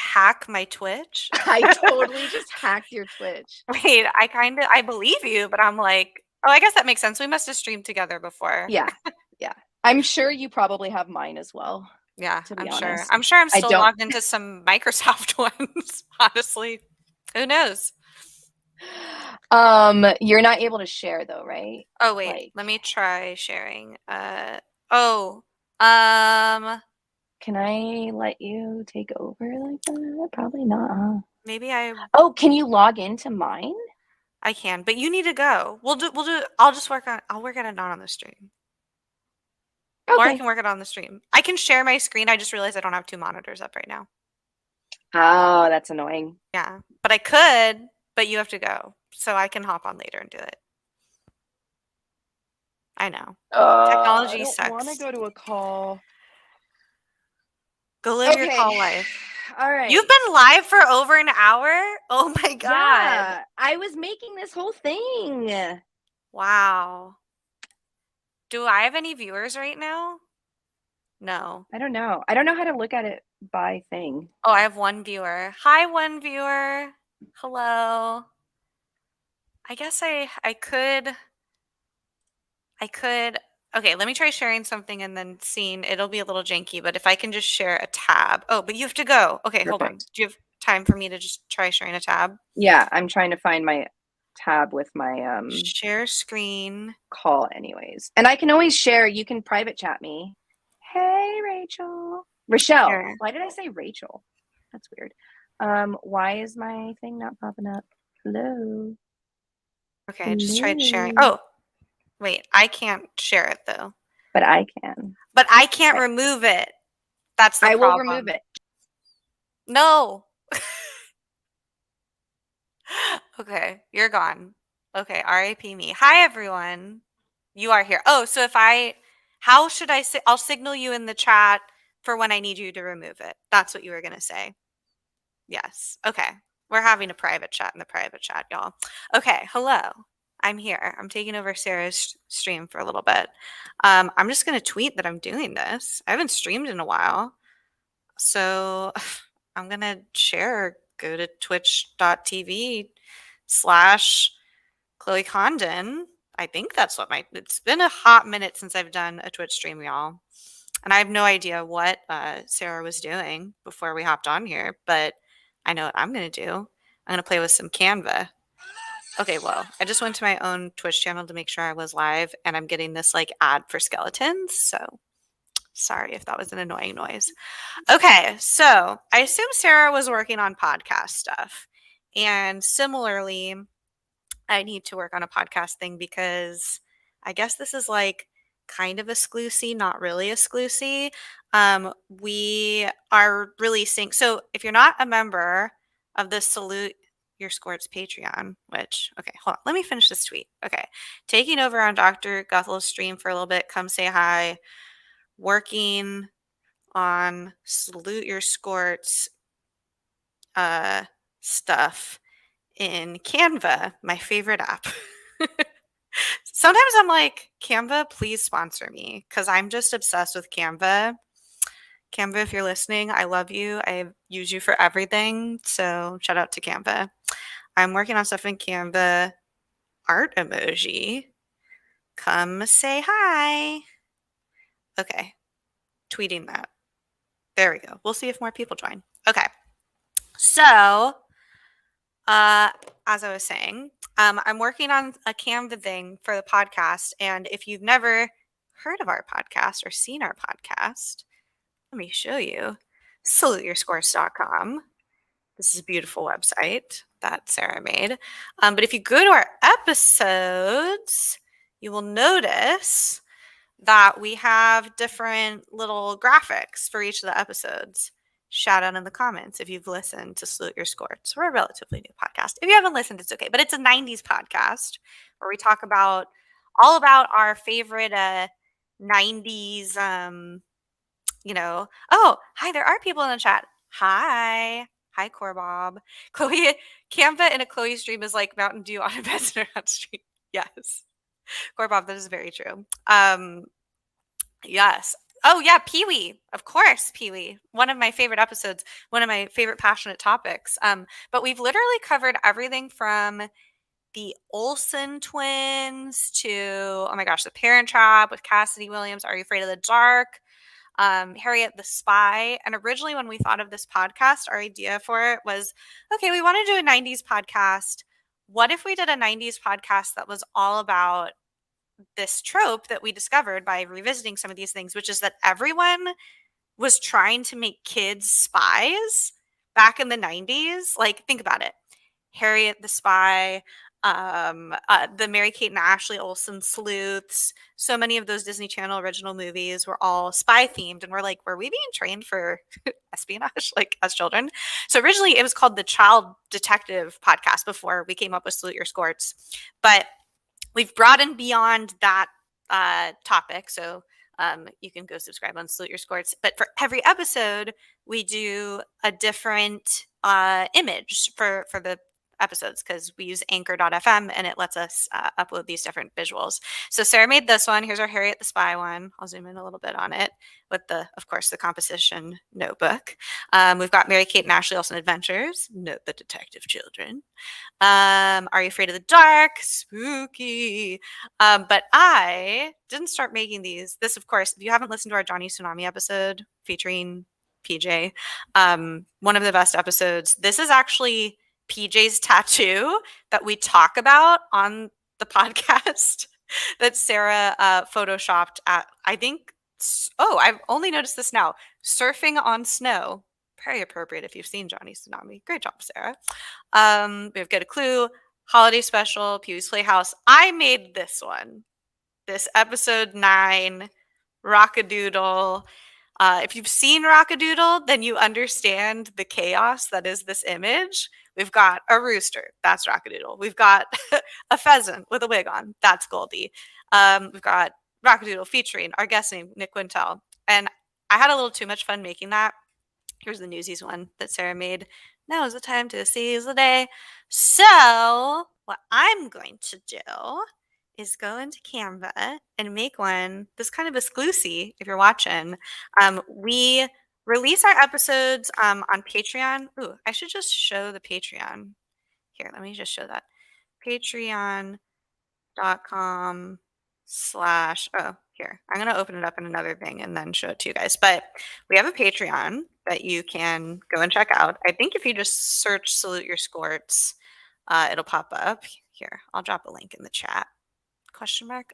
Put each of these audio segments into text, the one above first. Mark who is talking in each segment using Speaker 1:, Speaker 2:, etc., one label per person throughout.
Speaker 1: hack my Twitch?
Speaker 2: I totally just hacked your Twitch.
Speaker 1: Wait, I believe you, but I'm like, oh, I guess that makes sense. We must have streamed together before.
Speaker 2: Yeah. Yeah. I'm sure you probably have mine as well,
Speaker 1: Yeah,
Speaker 2: to be
Speaker 1: I'm sure.
Speaker 2: honest.
Speaker 1: I'm sure I'm
Speaker 2: I
Speaker 1: still
Speaker 2: don't.
Speaker 1: logged into some Microsoft ones, honestly. Who knows?
Speaker 2: You're not able to share though, right?
Speaker 1: Oh, wait,
Speaker 2: Like,
Speaker 1: let me try sharing. Oh, um,
Speaker 2: can I let you take over like that? Probably not, huh?
Speaker 1: maybe
Speaker 2: Oh, can you log into mine?
Speaker 1: I can, but you need to go. I'll work on it not on the stream. Or I
Speaker 2: Okay.
Speaker 1: can work it on the stream. I can share my screen. I just realized I don't have two monitors up right now.
Speaker 2: Oh, that's annoying.
Speaker 1: Yeah, but I could, but you have to go. So I can hop on later and do it. I know.
Speaker 2: I
Speaker 1: Technology
Speaker 2: don't want to
Speaker 1: sucks.
Speaker 2: go to a call.
Speaker 1: Go live your
Speaker 2: Okay.
Speaker 1: call life.
Speaker 2: All right.
Speaker 1: You've been live for over an hour? Oh my God.
Speaker 2: Yeah, I was making this whole thing.
Speaker 1: Wow. Do I have any viewers right now? No.
Speaker 2: I don't know. I don't know how to look at it by thing.
Speaker 1: Oh, I have one viewer. Hi, one viewer. Hello. I guess I could. Okay, let me try sharing something and then seeing. It'll be a little janky, but if I can just share a tab. Oh, but you have to go. Okay, hold on.
Speaker 2: Perfect.
Speaker 1: Do you have time for me to just try sharing a tab?
Speaker 2: Yeah, I'm trying to find my tab with my
Speaker 1: Share screen.
Speaker 2: call anyways. And I can always share, you can private chat me. Hey, Rachel. Rochelle.
Speaker 1: Here.
Speaker 2: Why did I say Rachel? That's weird. Why is my thing not popping up? Hello.
Speaker 1: Okay, I just tried sharing.
Speaker 2: Hello.
Speaker 1: Oh, wait, I can't share it though.
Speaker 2: But I can.
Speaker 1: But I can't
Speaker 2: Okay.
Speaker 1: remove it. That's the
Speaker 2: I will
Speaker 1: problem.
Speaker 2: remove it.
Speaker 1: No. Okay, you're gone. Okay, RIP me. Hi everyone. You are here. Oh, so how should I say? I'll signal you in the chat for when I need you to remove it. That's what you were going to say. Yes. Okay. We're having a private chat in the private chat, y'all. Okay. Hello. I'm here. I'm taking over Sarah's stream for a little bit. I'm just going to tweet that I'm doing this. I haven't streamed in a while. So I'm going to share, go to twitch.tv/Chloe Condon. I think that's it's been a hot minute since I've done a Twitch stream, y'all. And I have no idea what Sarah was doing before we hopped on here, but I know what I'm going to do. I'm going to play with some Canva. Okay, well, I just went to my own Twitch channel to make sure I was live, and I'm getting this like ad for skeletons. So sorry if that was an annoying noise. Okay, so I assume Sarah was working on podcast stuff. And similarly, I need to work on a podcast thing because I guess this is like kind of exclusive, not really exclusive. We are releasing. So if you're not a member of the Salute Your Squirts Patreon, which, okay, hold on. Let me finish this tweet. Okay. Taking over on Dr. Guthel's stream for a little bit. Come say hi. Working on Salute Your Squirts stuff in Canva, my favorite app. Sometimes I'm like, Canva, please sponsor me because I'm just obsessed with Canva. Canva, if you're listening, I love you. I use you for everything. So shout out to Canva. I'm working on stuff in Canva. Art emoji. Come say hi. Okay. Tweeting that. There we go. We'll see if more people join. Okay. So, as I was saying, I'm working on a Canva thing for the podcast. And if you've never heard of our podcast or seen our podcast, let me show you. SaluteYourScores.com. This is a beautiful website that Sarah made. But if you go to our episodes, you will notice that we have different little graphics for each of the episodes. Shout out in the comments if you've listened to Salute Your Scores. We're a relatively new podcast. If you haven't listened, it's okay. But it's a 90s podcast where we talk about all about our favorite 90s oh, hi, there are people in the chat. Hi. Hi, Corbob. Chloe, Canva in a Chloe stream is like Mountain Dew on a Messenger stream. Yes. Corbob, that is very true. Yes. Oh yeah, Pee-wee. Of course, Pee-wee. One of my favorite episodes, one of my favorite passionate topics. But we've literally covered everything from the Olsen twins to, oh my gosh, The Parent Trap with Cassidy Williams, Are You Afraid of the Dark? Harriet the Spy. And originally, when we thought of this podcast, our idea for it was, okay, we want to do a 90s podcast. What if we did a 90s podcast that was all about this trope that we discovered by revisiting some of these things, which is that everyone was trying to make kids spies back in the 90s. Like, think about it. Harriet the Spy, the Mary Kate and Ashley Olsen sleuths. So many of those Disney Channel original movies were all spy themed. And we're like, were we being trained for espionage like as children? So originally it was called the Child Detective Podcast before we came up with Salute Your Squirts. But we've broadened beyond that topic. So you can go subscribe on Salute Your Squirts. But for every episode, we do a different image for the episodes because we use anchor.fm and it lets us upload these different visuals. So Sarah made this one. Here's our Harriet the Spy one. I'll zoom in a little bit on it with of course, the composition notebook. We've got Mary Kate and Ashley Olsen Adventures. Note the detective children. Are You Afraid of the Dark? Spooky. But I didn't start making these. This, of course, if you haven't listened to our Johnny Tsunami episode featuring PJ, one of the best episodes. This is actually PJ's tattoo that we talk about on the podcast that Sarah photoshopped at, I think, I've only noticed this now, surfing on snow. Very appropriate if you've seen Johnny Tsunami. Great job, Sarah. We have Get a Clue, Holiday Special, Pee-wee's Playhouse. I made this one. This episode 9, Rockadoodle. If you've seen Rockadoodle, then you understand the chaos that is this image. We've got a rooster. That's Rockadoodle. We've got a pheasant with a wig on. That's Goldie. We've got Rockadoodle featuring our guest name, Nick Quintel. And I had a little too much fun making that. Here's the Newsies one that Sarah made. Now is the time to seize the day. So what I'm going to do is go into Canva and make one. This kind of exclusive if you're watching. We release our episodes on Patreon. Ooh, I should just show the Patreon. Here, let me just show that. Patreon.com/ here, I'm going to open it up in another thing and then show it to you guys. But we have a Patreon that you can go and check out. I think if you just search Salute Your Squirts, it'll pop up. Here, I'll drop a link in the chat. Question mark.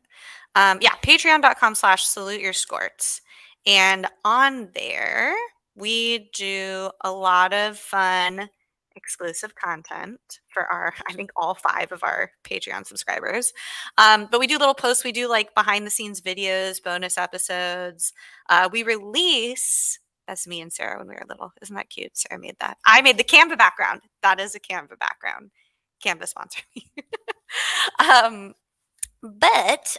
Speaker 1: Yeah, patreon.com/salute your squirts. And on there, we do a lot of fun exclusive content for I think all 5 of our Patreon subscribers. But we do little posts. We do like behind the scenes videos, bonus episodes. We release, that's me and Sarah when we were little. Isn't that cute? Sarah made that. I made the Canva background. That is a Canva background. Canva sponsor me. But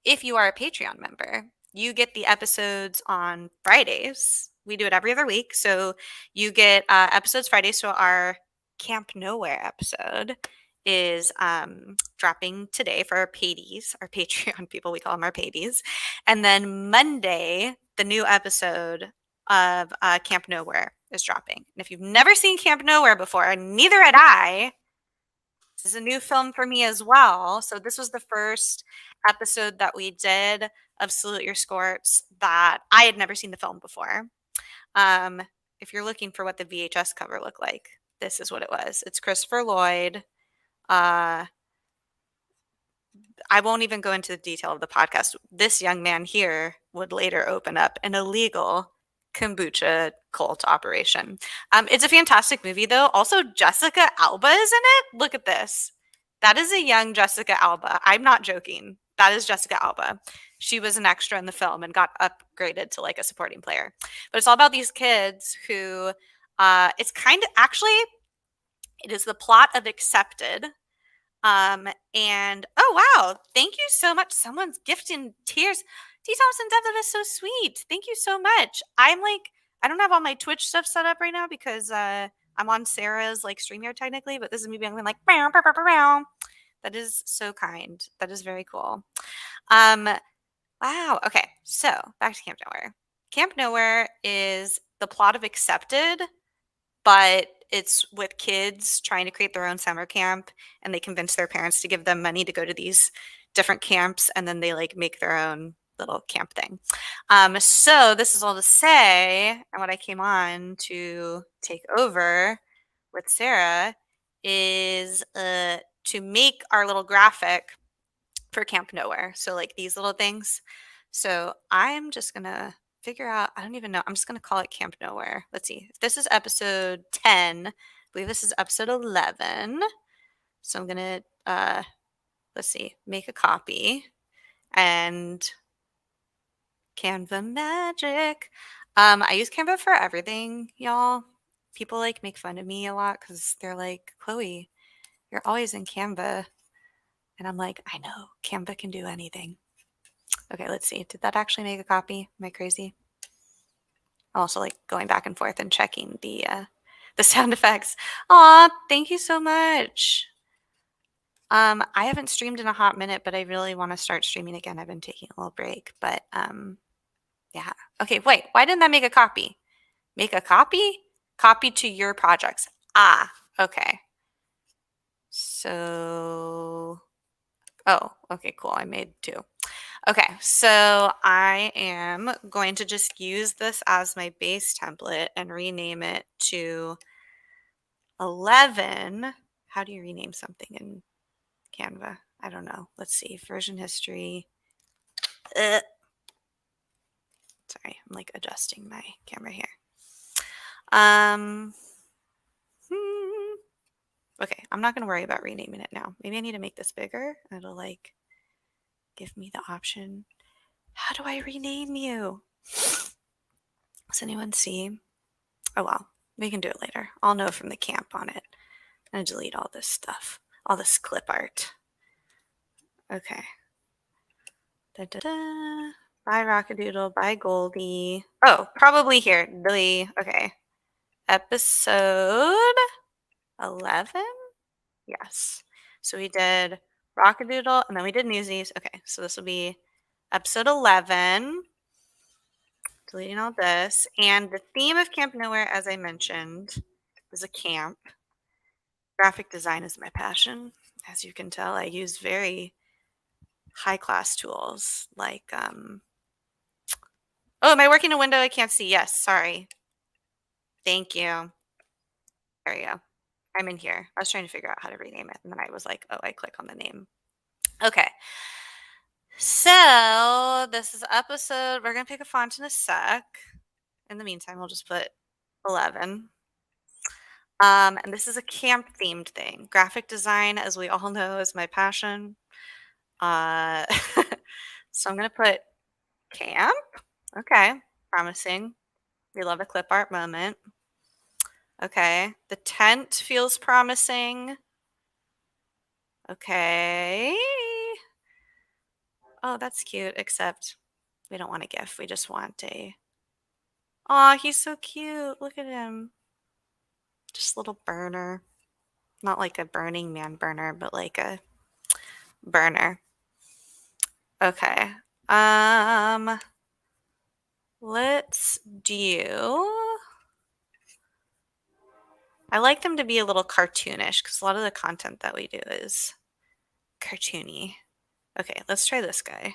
Speaker 1: if you are a Patreon member, you get the episodes on Fridays. We do it every other week. So you get episodes Friday. So our Camp Nowhere episode is dropping today for our paydies, our Patreon people. We call them our paydies. And then Monday, the new episode of Camp Nowhere is dropping. And if you've never seen Camp Nowhere before, and neither had I, this is a new film for me as well. So this was the first episode that we did of Salute Your Squirts that I had never seen the film before. If you're looking for what the VHS cover looked like, this is what it was. It's Christopher Lloyd. I won't even go into the detail of the podcast. This young man here would later open up an illegal kombucha cult operation. It's a fantastic movie, though. Also, Jessica Alba is in it. Look at this. That is a young Jessica Alba. I'm not joking. That is Jessica Alba. She was an extra in the film and got upgraded to like a supporting player. But it's all about these kids who, it's kind of actually, it is the plot of Accepted. And oh wow, thank you so much. Someone's gifting tears. T. Thompson Dev, that is so sweet. Thank you so much. I'm like, I don't have all my Twitch stuff set up right now because I'm on Sarah's like StreamYard technically, but this is me being like, bow, bow, bow, bow. That is so kind. That is very cool. Wow. Okay. So back to Camp Nowhere. Camp Nowhere is the plot of Accepted, but it's with kids trying to create their own summer camp, and they convince their parents to give them money to go to these different camps, and then they like make their own little camp thing. So this is all to say, and what I came on to take over with Sarah is to make our little graphic for Camp Nowhere. So like these little things. So I'm just gonna figure out, I don't even know. I'm just gonna call it Camp Nowhere. Let's see. If this is episode 10, I believe this is episode 11. So I'm gonna let's see, make a copy and Canva magic. I use Canva for everything, y'all. People like make fun of me a lot because they're like, Chloe, you're always in Canva. And I'm like, I know, Canva can do anything. Okay, let's see. Did that actually make a copy? Am I crazy? I'm also like going back and forth and checking the sound effects. Aw, thank you so much. I haven't streamed in a hot minute, but I really want to start streaming again. I've been taking a little break, but yeah. Okay, wait. Why didn't that make a copy? Make a copy? Copy to your projects. Ah, okay. So, oh, okay, cool. I made two. Okay, so I am going to just use this as my base template and rename it to 11. How do you rename something in Canva? I don't know. Let's see. Version history. Ugh. Sorry, I'm like adjusting my camera here. Um, okay, I'm not going to worry about renaming it now. Maybe I need to make this bigger. It'll like give me the option. How do I rename you? Does anyone see? Oh well, we can do it later. I'll know from the camp on it. I'm gonna delete all this stuff, all this clip art. Okay. Da, da, da. Bye Rockadoodle, bye Goldie. Oh, probably here. Okay. Episode 11? Yes. So we did Rockadoodle and then we did Newsies. Okay, so this will be episode 11. Deleting all this. And the theme of Camp Nowhere, as I mentioned, is a camp. Graphic design is my passion. As you can tell, I use very high class tools like, oh, am I working a window I can't see? Yes, sorry. Thank you. There you go. I'm in here. I was trying to figure out how to rename it. And then I was like, oh, I click on the name. Okay. So this is episode, we're going to pick a font in a sec. In the meantime, we'll just put 11. And this is a camp themed thing. Graphic design, as we all know, is my passion. Uh, so I'm going to put camp. Okay, promising. We love a clip art moment. Okay, the tent feels promising. Okay. Oh, that's cute, except we don't want a GIF. We just want a... Aw, he's so cute. Look at him. Just a little burner. Not like a Burning Man burner, but like a burner. Okay. Let's do... I like them to be a little cartoonish because a lot of the content that we do is cartoony. Okay, let's try this guy.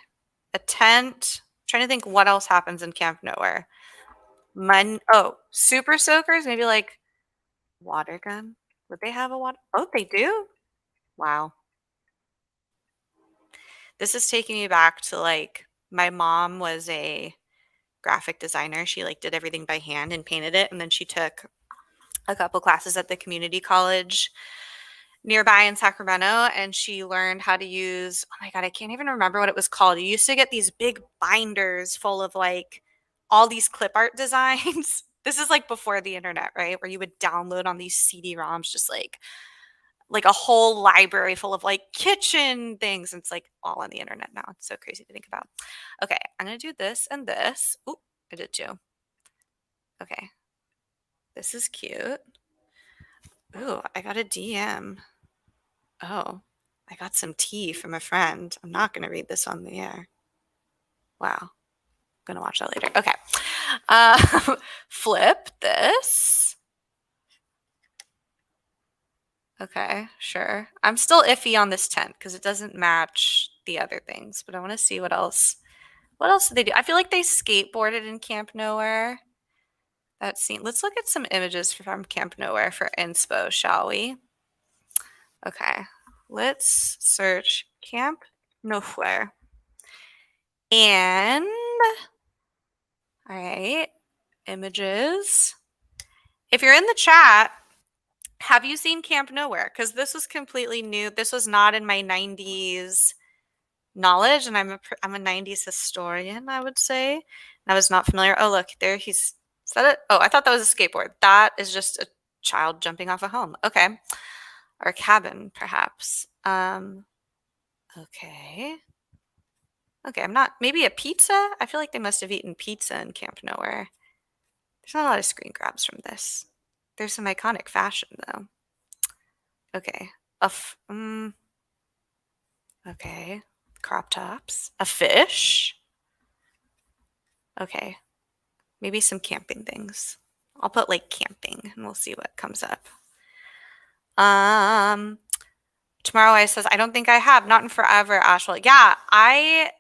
Speaker 1: A tent. I'm trying to think what else happens in Camp Nowhere. Oh, super soakers? Maybe like water gun? Would they have a water? Oh, they do? Wow. This is taking me back to like my mom was a graphic designer. She like did everything by hand and painted it. And then she took a couple classes at the community college nearby in Sacramento, and she learned how to use, oh my God, I can't even remember what it was called. You used to get these big binders full of like all these clip art designs. This is like before the internet, right? Where you would download on these CD-ROMs just like a whole library full of like kitchen things. And it's like all on the internet now. It's so crazy to think about. Okay, I'm gonna do this and this. Ooh, I did too. Okay. This is cute. Ooh, I got a DM. Oh, I got some tea from a friend. I'm not going to read this on the air. Wow. Gonna watch that later. Okay. Flip this. Okay, sure. I'm still iffy on this tent because it doesn't match the other things, but I want to see what else. What else did they do? I feel like they skateboarded in Camp Nowhere. That scene. Let's look at some images from Camp Nowhere for inspo, shall we? Okay. Let's search Camp Nowhere. And all right, images. If you're in the chat, have you seen Camp Nowhere? Because this was completely new. This was not in my 90s knowledge, and I'm a 90s historian, I would say. I was not familiar. Oh, look, there he's, is that it? Oh, I thought that was a skateboard. That is just a child jumping off a home. Okay. Or a cabin, perhaps. Okay. Okay, I'm not, maybe a pizza? I feel like they must have eaten pizza in Camp Nowhere. There's not a lot of screen grabs from this. There's some iconic fashion, though. Okay. Okay. Crop tops. A fish. Okay. Maybe some camping things. I'll put like camping and we'll see what comes up. Tomorrow I says, I don't think I have. Not in forever, Ashwell. Yeah, I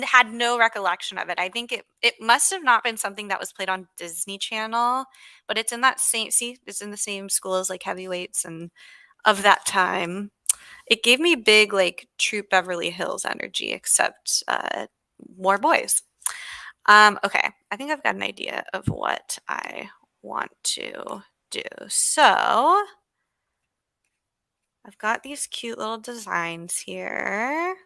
Speaker 1: had no recollection of it. I think it must have not been something that was played on Disney Channel, but it's in that same, see, it's in the same school as like Heavyweights and of that time. It gave me big like Troop Beverly Hills energy, except more boys. Okay, I think I've got an idea of what I want to do. So I've got these cute little designs here.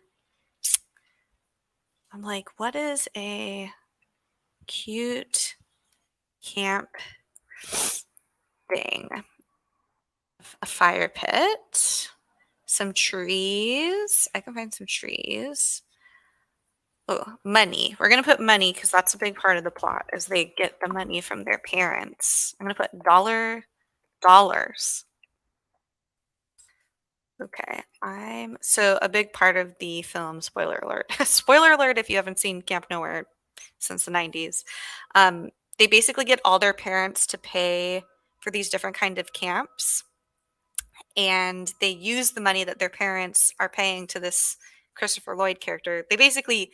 Speaker 1: I'm like, what is a cute camp thing? A fire pit, some trees. I can find some trees. Oh, money. We're going to put money because that's a big part of the plot is they get the money from their parents. I'm going to put dollars. Okay, so a big part of the film, spoiler alert, spoiler alert if you haven't seen Camp Nowhere since the 90s. They basically get all their parents to pay for these different kind of camps, and they use the money that their parents are paying to this Christopher Lloyd character. They basically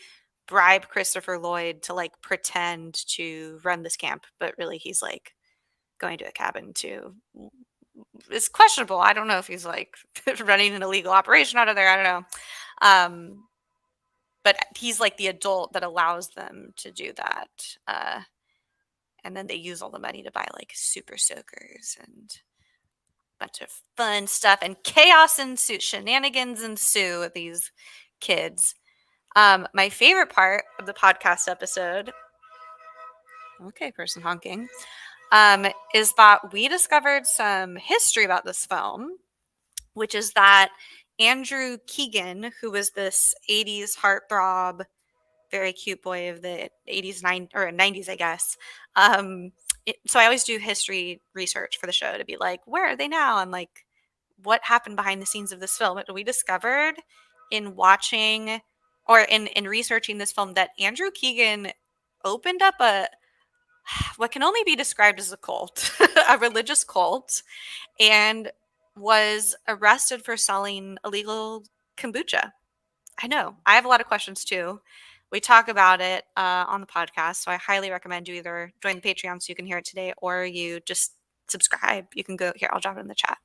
Speaker 1: bribe Christopher Lloyd to like pretend to run this camp, but really he's like going to a cabin to it's questionable. I don't know if he's like running an illegal operation out of there. I don't know. But he's like the adult that allows them to do that. And then they use all the money to buy like super soakers and a bunch of fun stuff, and chaos ensues, shenanigans ensue with these kids. My favorite part of the podcast episode, okay, person honking, is that we discovered some history about this film, which is that Andrew Keegan, who was this 80s heartthrob, very cute boy of the 80s, 90s, I guess. So I always do history research for the show to be like, where are they now? And like, what happened behind the scenes of this film? What we discovered in watching or in researching this film that Andrew Keegan opened up what can only be described as a cult, a religious cult, and was arrested for selling illegal kombucha. I know. I have a lot of questions too. We talk about it on the podcast, so I highly recommend you either join the Patreon so you can hear it today, or you just subscribe. You can go here. I'll drop it in the chat.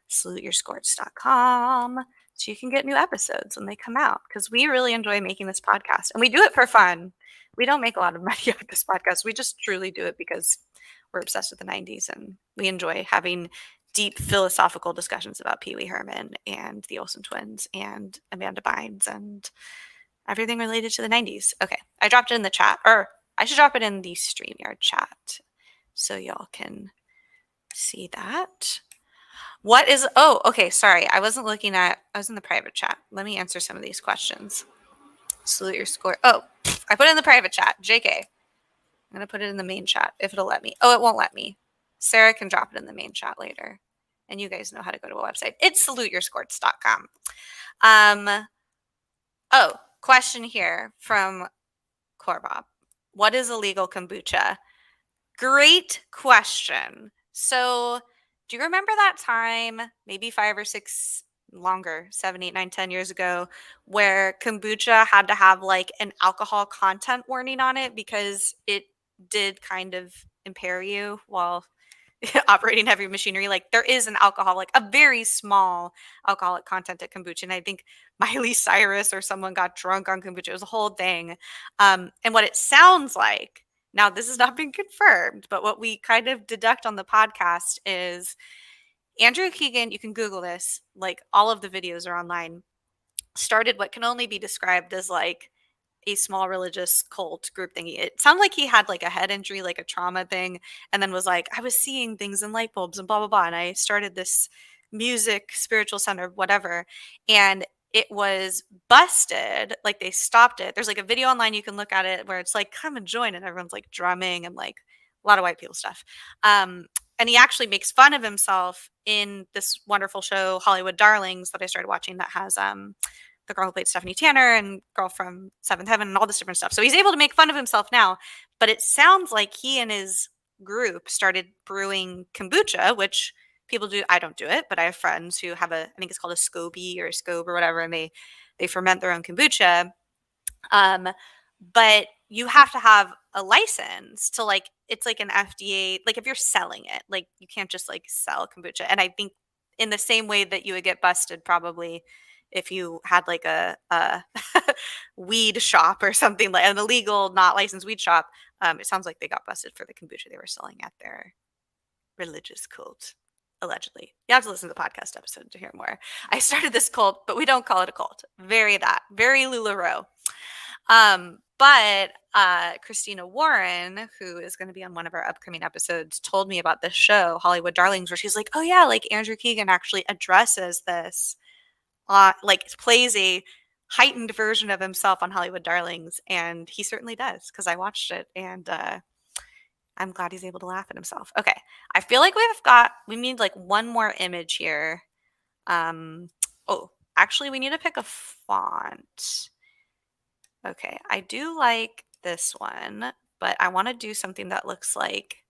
Speaker 1: SaluteYourScorts.com so you can get new episodes when they come out because we really enjoy making this podcast and we do it for fun. We don't make a lot of money out of this podcast. We just truly do it because we're obsessed with the 90s and we enjoy having deep philosophical discussions about Pee Wee Herman and the Olsen twins and Amanda Bynes and everything related to the 90s. Okay, I dropped it in the chat, or I should drop it in the StreamYard chat so y'all can see that. What is, oh, okay, sorry. I was in the private chat. Let me answer some of these questions. Salute your score. Oh, I put it in the private chat. JK. I'm going to put it in the main chat if it'll let me. Oh, it won't let me. Sarah can drop it in the main chat later. And you guys know how to go to a website. It's saluteyourscorts.com. Oh, question here from Corbop. What is illegal kombucha? Great question. So, do you remember that time, maybe 5 or 6 longer, 7, 8, 9, 10 years ago, where kombucha had to have like an alcohol content warning on it because it did kind of impair you while operating heavy machinery? Like there is an alcohol, like a very small alcoholic content at kombucha. And I think Miley Cyrus or someone got drunk on kombucha. It was a whole thing. And what it sounds like, now this has not been confirmed, but what we kind of deduct on the podcast is Andrew Keegan, you can Google this, like all of the videos are online, started what can only be described as like a small religious cult group thingy. It sounded like he had like a head injury, like a trauma thing, and then was like, I was seeing things in light bulbs and blah, blah, blah. And I started this music, spiritual center, whatever. And it was busted. Like they stopped it. There's like a video online you can look at it where it's like, come and join. And everyone's like drumming and like a lot of white people stuff. And he actually makes fun of himself in this wonderful show, Hollywood Darlings, that I started watching that has the girl who played Stephanie Tanner and girl from Seventh Heaven and all this different stuff. So he's able to make fun of himself now, but it sounds like he and his group started brewing kombucha, which people do. I don't do it, but I have friends who have I think it's called a SCOBY or a SCOBE or whatever, and they ferment their own kombucha. But you have to have a license to like, it's like an FDA, like if you're selling it, like you can't just like sell kombucha. And I think in the same way that you would get busted probably if you had like a weed shop or something, like an illegal, not licensed weed shop, it sounds like they got busted for the kombucha they were selling at their religious cult, allegedly. You have to listen to the podcast episode to hear more. I started this cult, but we don't call it a cult. Very LuLaRoe. But Christina Warren, who is going to be on one of our upcoming episodes, told me about this show, Hollywood Darlings, where she's like, oh yeah, like Andrew Keegan actually addresses this, like plays a heightened version of himself on Hollywood Darlings. And he certainly does, because I watched it and I'm glad he's able to laugh at himself. Okay. I feel like we need like one more image here. Oh, actually we need to pick a font. Okay, I do like this one, but I want to do something that looks like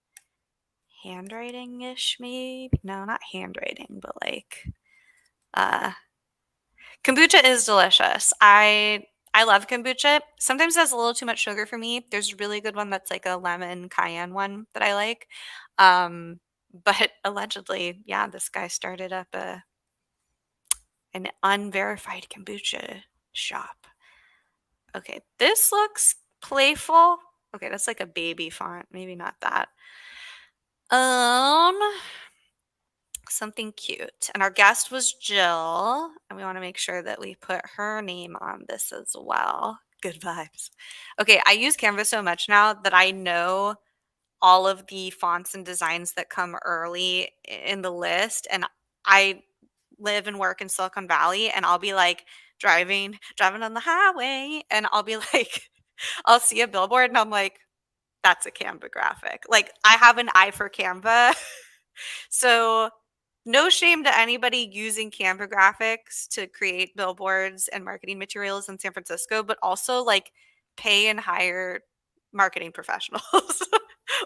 Speaker 1: handwriting-ish, maybe. No, not handwriting, but like kombucha is delicious. I love kombucha. Sometimes it has a little too much sugar for me. There's a really good one that's like a lemon cayenne one that I like. But allegedly, yeah, this guy started up an unverified kombucha shop. Okay, this looks playful. Okay, that's like a baby font. Maybe not that. Um, Something cute. And our guest was Jill, and we want to make sure that we put her name on this as well. Good vibes. Okay, I use Canva so much now that I know all of the fonts and designs that come early in the list, and I live and work in Silicon Valley, and I'll be like driving on the highway, and I'll be like I'll see a billboard and I'm like, that's a Canva graphic. Like I have an eye for Canva. So no shame to anybody using Canva graphics to create billboards and marketing materials in San Francisco, but also like pay and hire marketing professionals.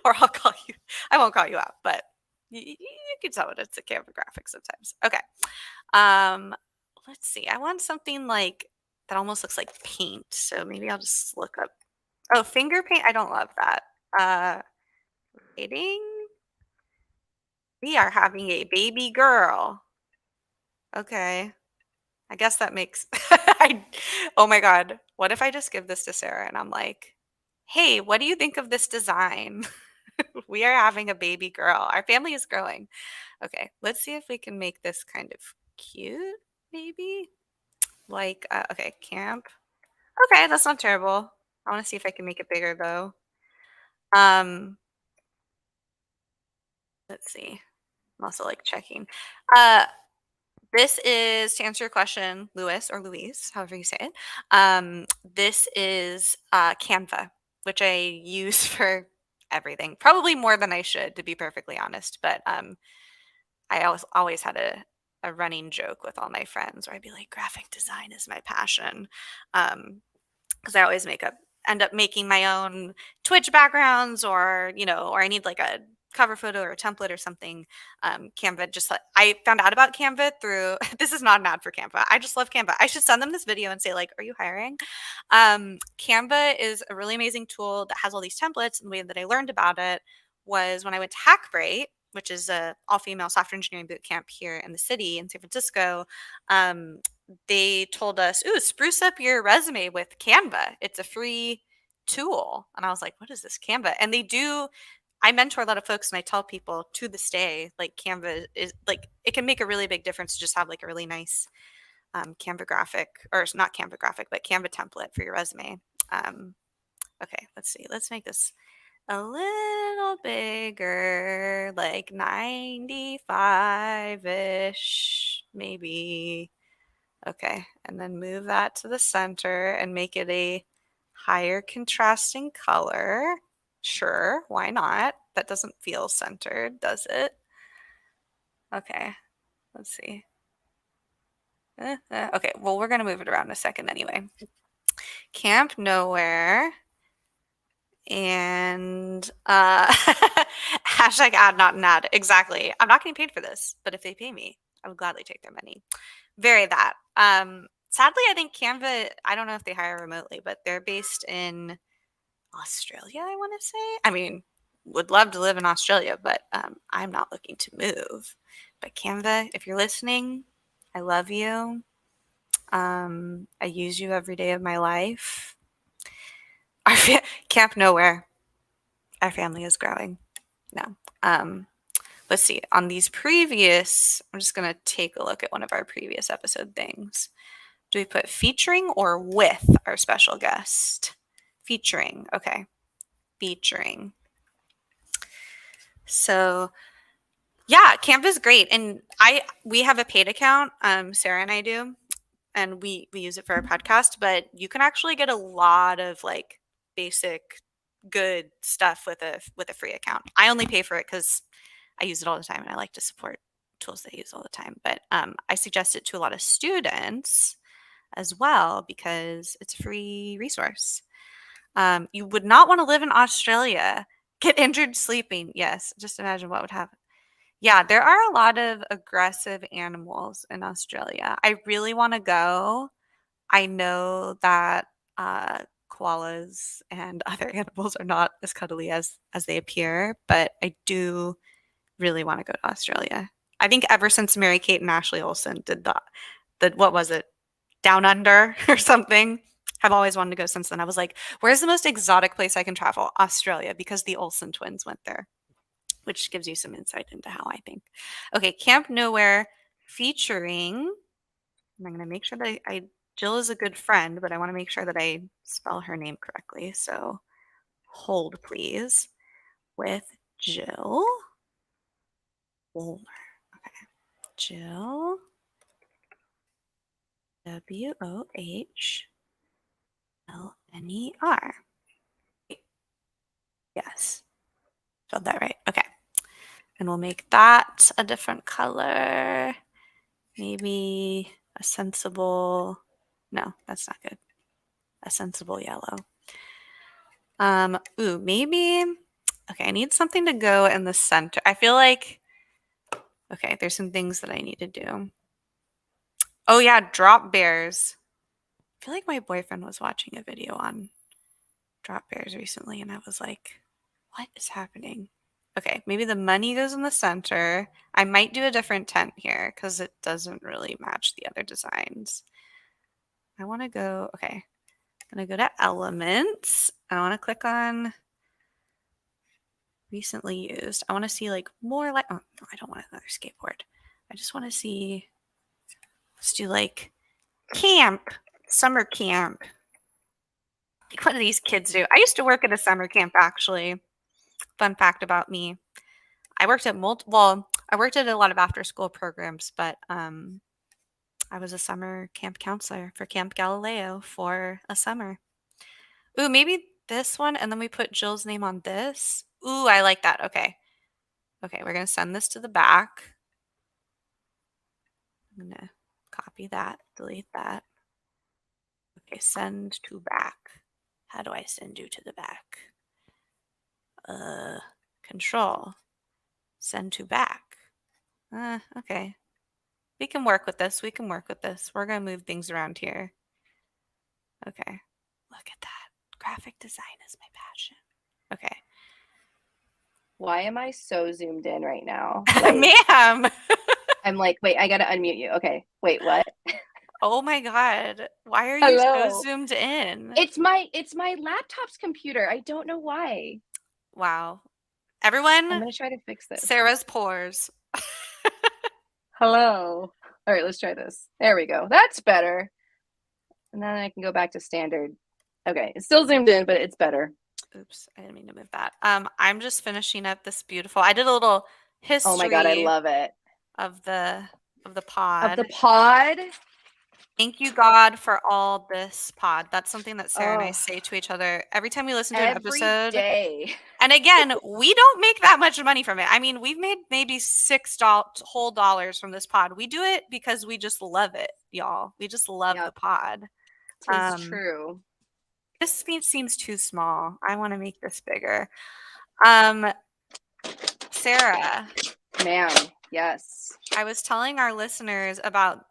Speaker 1: Or I won't call you out, but you can tell it it's a Canva graphic sometimes. Okay. Um, let's see. I want something like that almost looks like paint. So maybe I'll just look up. Oh, finger paint. I don't love that. Waiting. We are having a baby girl. Okay. I guess that makes oh my God. What if I just give this to Sarah and I'm like, hey, what do you think of this design? We are having a baby girl. Our family is growing. Okay, let's see if we can make this kind of cute, maybe. Like, okay, camp. Okay, that's not terrible. I want to see if I can make it bigger though. Um, let's see. I'm also like checking. Uh, this is to answer your question, Louis or Louise, however you say it. This is Canva, which I use for everything. Probably more than I should, to be perfectly honest. But I always had a running joke with all my friends where I'd be like, graphic design is my passion. because I always end up making my own Twitch backgrounds, or or I need like a cover photo or a template or something. Canva, just like, I found out about Canva through this is not an ad for Canva. I just love Canva. I should send them this video and say, like, are you hiring? Canva is a really amazing tool that has all these templates, and the way that I learned about it was when I went to Hackbright, which is a all-female software engineering boot camp here in the city in San Francisco. Um, they told us, "Ooh, spruce up your resume with Canva. It's a free tool." And I was like, "What is this Canva?" And they do. I mentor a lot of folks, and I tell people to this day, like, Canva is like, it can make a really big difference to just have like a really nice Canva graphic, or not Canva graphic, but Canva template for your resume. Okay, let's see. Let's make this a little bigger, like 95-ish, maybe. Okay, and then move that to the center and make it a higher contrasting color. Sure, why not? That doesn't feel centered, does it? Okay, let's see. Okay, well, we're going to move it around in a second anyway. Camp Nowhere and hashtag ad, not an ad. Exactly. I'm not getting paid for this, but if they pay me, I would gladly take their money. Very that. Sadly, I think Canva, I don't know if they hire remotely, but they're based in Australia, I want to say. I mean, would love to live in Australia, but I'm not looking to move. But Canva, if you're listening, I love you. I use you every day of my life. Camp Nowhere. Our family is growing. No. Let's see. On these previous, I'm just going to take a look at one of our previous episode things. Do we put featuring or with our special guest? Featuring. Okay. Featuring. So yeah, Canva's great. And we have a paid account, Sarah and I do, and we use it for our podcast, but you can actually get a lot of like basic good stuff with a free account. I only pay for it because I use it all the time and I like to support tools that I use all the time. But I suggest it to a lot of students as well because it's a free resource. You would not want to live in Australia. Get injured sleeping. Yes, just imagine what would happen. Yeah, there are a lot of aggressive animals in Australia. I really want to go. I know that koalas and other animals are not as cuddly as they appear, but I do really want to go to Australia. I think ever since Mary Kate and Ashley Olsen did the what was it, Down Under or something, I've always wanted to go since then. I was like, where's the most exotic place I can travel? Australia, because the Olsen twins went there, which gives you some insight into how I think. Okay, Camp Nowhere featuring. I'm going to make sure that Jill is a good friend, but I want to make sure that I spell her name correctly. So hold, please, with Jill Woolner. Okay, Jill, Wohlner. Yes, spelled that right. Okay, and we'll make that a different color. Maybe a sensible, no, that's not good. A sensible yellow. Ooh, maybe, okay, I need something to go in the center. I feel like, okay, there's some things that I need to do. Oh yeah, drop bears. I feel like my boyfriend was watching a video on drop bears recently, and I was like, what is happening? Okay, maybe the money goes in the center. I might do a different tent here because it doesn't really match the other designs. I want to go, okay, I'm going to go to elements. I want to click on recently used. I want to see like more like, oh, no, I don't want another skateboard. I just want to see, let's do like camp, summer camp. Like, what do these kids do? I used to work at a summer camp, actually. Fun fact about me. I worked at I worked at a lot of after school programs, but I was a summer camp counselor for Camp Galileo for a summer. Ooh, maybe this one, and then we put Jill's name on this. Ooh, I like that. Okay. Okay, we're going to send this to the back. I'm going to copy that, delete that. Okay, send to back. How do I send you to the back? Control. Send to back. Okay. We can work with this. We can work with this. We're going to move things around here. Okay. Look at that. Graphic design is my passion. Okay.
Speaker 2: Why am I so zoomed in right now? Like,
Speaker 1: Ma'am.
Speaker 2: I'm like, wait, I gotta unmute you. Okay. Wait, what?
Speaker 1: Oh my God. Why are you so
Speaker 2: Hello.
Speaker 1: zoomed in?
Speaker 2: It's my laptop's computer. I don't know why.
Speaker 1: Wow.
Speaker 2: I'm
Speaker 1: Everyone,
Speaker 2: gonna try to fix this.
Speaker 1: Sarah's pores.
Speaker 2: Hello. All right, let's try this. There we go. That's better. And then I can go back to standard. Okay, it's still zoomed in, but it's better.
Speaker 1: Oops, I didn't mean to move that. I'm just finishing up this beautiful. I did a little
Speaker 2: Oh my God, I
Speaker 1: history
Speaker 2: love it.
Speaker 1: of the
Speaker 2: Of
Speaker 1: pod.
Speaker 2: the pod.
Speaker 1: Thank you, God, for all this pod. That's something that Sarah and I
Speaker 2: Oh,
Speaker 1: say to each other every time we listen to an
Speaker 2: every
Speaker 1: episode.
Speaker 2: day.
Speaker 1: And again, we don't make that much money from it. I mean, we've made maybe $6 dollars from this pod. We do it because we just love it, y'all. We just love the
Speaker 2: Yep,
Speaker 1: pod.
Speaker 2: 'tis true.
Speaker 1: This seems too small. I want to make this bigger. Um, Sarah,
Speaker 2: Ma'am, yes.
Speaker 1: I was telling our listeners about,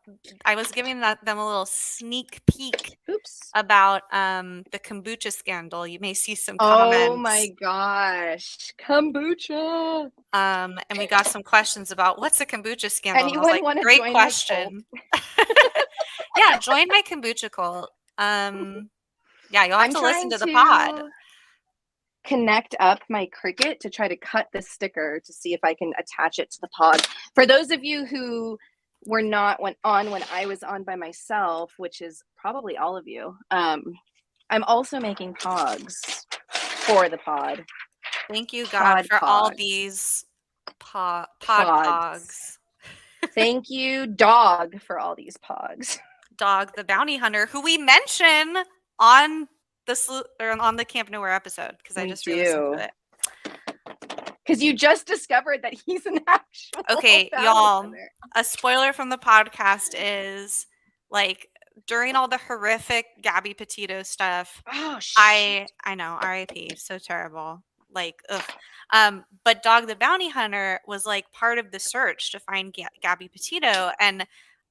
Speaker 1: I was giving them a little sneak peek
Speaker 2: Oops.
Speaker 1: about the kombucha scandal. You may see some
Speaker 2: Oh my
Speaker 1: comments.
Speaker 2: gosh. Kombucha.
Speaker 1: And we got some questions about what's a kombucha scandal. And I was
Speaker 2: Anyone
Speaker 1: like,
Speaker 2: want to
Speaker 1: great
Speaker 2: join my cult?
Speaker 1: question. Yeah, join my kombucha cult. Yeah, you'll have
Speaker 2: I'm
Speaker 1: to listen
Speaker 2: trying
Speaker 1: to the pod.
Speaker 2: to connect up my Cricut to try to cut the sticker to see if I can attach it to the pod. For those of you who were not when I was on by myself, which is probably all of you, I'm also making pogs for the pod.
Speaker 1: Thank you, God,
Speaker 2: Pod
Speaker 1: for all
Speaker 2: pogs.
Speaker 1: these pod
Speaker 2: Pods.
Speaker 1: pogs.
Speaker 2: Thank you, dog, for all these pogs.
Speaker 1: Dog the bounty hunter, who we mention on on the Camp Nowhere episode, because I just re-listened to it.
Speaker 2: Because you just discovered that he's an actual
Speaker 1: Okay,
Speaker 2: bounty
Speaker 1: y'all,
Speaker 2: hunter.
Speaker 1: a spoiler from the podcast is like during all the horrific Gabby Petito stuff.
Speaker 2: Oh shit.
Speaker 1: I know, R.I.P. So terrible. Like, ugh. But Dog the Bounty Hunter was like part of the search to find Gabby Petito, and